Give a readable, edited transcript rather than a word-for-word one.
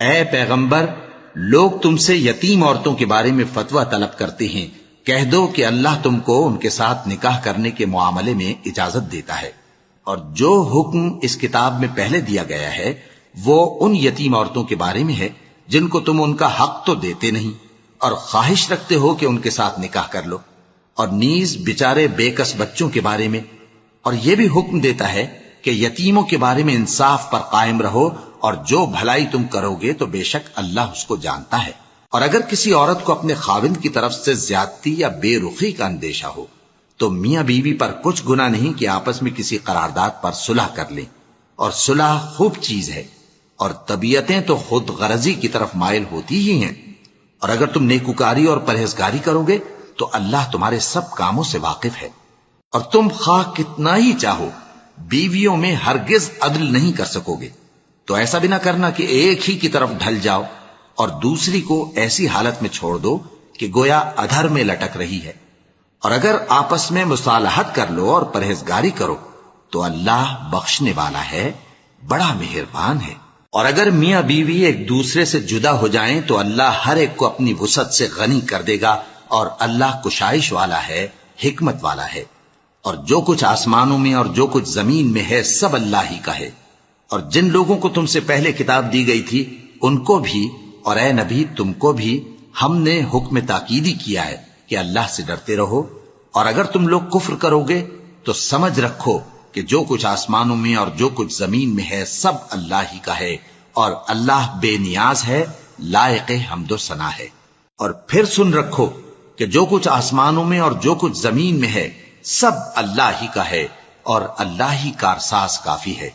اے پیغمبر، لوگ تم سے یتیم عورتوں کے بارے میں فتویٰ طلب کرتے ہیں، کہہ دو کہ اللہ تم کو ان کے ساتھ نکاح کرنے کے معاملے میں اجازت دیتا ہے، اور جو حکم اس کتاب میں پہلے دیا گیا ہے وہ ان یتیم عورتوں کے بارے میں ہے جن کو تم ان کا حق تو دیتے نہیں اور خواہش رکھتے ہو کہ ان کے ساتھ نکاح کر لو، اور نیز بیچارے بے کس بچوں کے بارے میں، اور یہ بھی حکم دیتا ہے کہ یتیموں کے بارے میں انصاف پر قائم رہو، اور جو بھلائی تم کرو گے تو بے شک اللہ اس کو جانتا ہے۔ اور اگر کسی عورت کو اپنے خاوند کی طرف سے زیادتی یا بے رخی کا اندیشہ ہو تو میاں بیوی پر کچھ گناہ نہیں کہ آپس میں کسی قرارداد پر صلح کر لیں، اور صلح خوب چیز ہے، اور طبیعتیں تو خود غرضی کی طرف مائل ہوتی ہی ہیں، اور اگر تم نیکوکاری اور پرہیزگاری کرو گے تو اللہ تمہارے سب کاموں سے واقف ہے۔ اور تم خواہ کتنا ہی چاہو بیویوں میں ہرگز عدل نہیں کر سکو گے، تو ایسا بھی نہ کرنا کہ ایک ہی کی طرف ڈھل جاؤ اور دوسری کو ایسی حالت میں چھوڑ دو کہ گویا ادھر میں لٹک رہی ہے، اور اگر آپس میں مصالحت کر لو اور پرہیزگاری کرو تو اللہ بخشنے والا ہے، بڑا مہربان ہے۔ اور اگر میاں بیوی ایک دوسرے سے جدا ہو جائیں تو اللہ ہر ایک کو اپنی وسعت سے غنی کر دے گا، اور اللہ کشائش والا ہے، حکمت والا ہے۔ اور جو کچھ آسمانوں میں اور جو کچھ زمین میں ہے سب اللہ ہی کا ہے۔ اور جن لوگوں کو تم سے پہلے کتاب دی گئی تھی ان کو بھی اور اے نبی تم کو بھی ہم نے حکم تاکیدی کیا ہے کہ اللہ سے ڈرتے رہو، اور اگر تم لوگ کفر کرو گے تو سمجھ رکھو کہ جو کچھ آسمانوں میں اور جو کچھ زمین میں ہے سب اللہ ہی کا ہے، اور اللہ بے نیاز ہے، لائق حمد و ثنا ہے۔ اور پھر سن رکھو کہ جو کچھ آسمانوں میں اور جو کچھ زمین میں ہے سب اللہ ہی کا ہے، اور اللہ ہی کارساز کافی ہے۔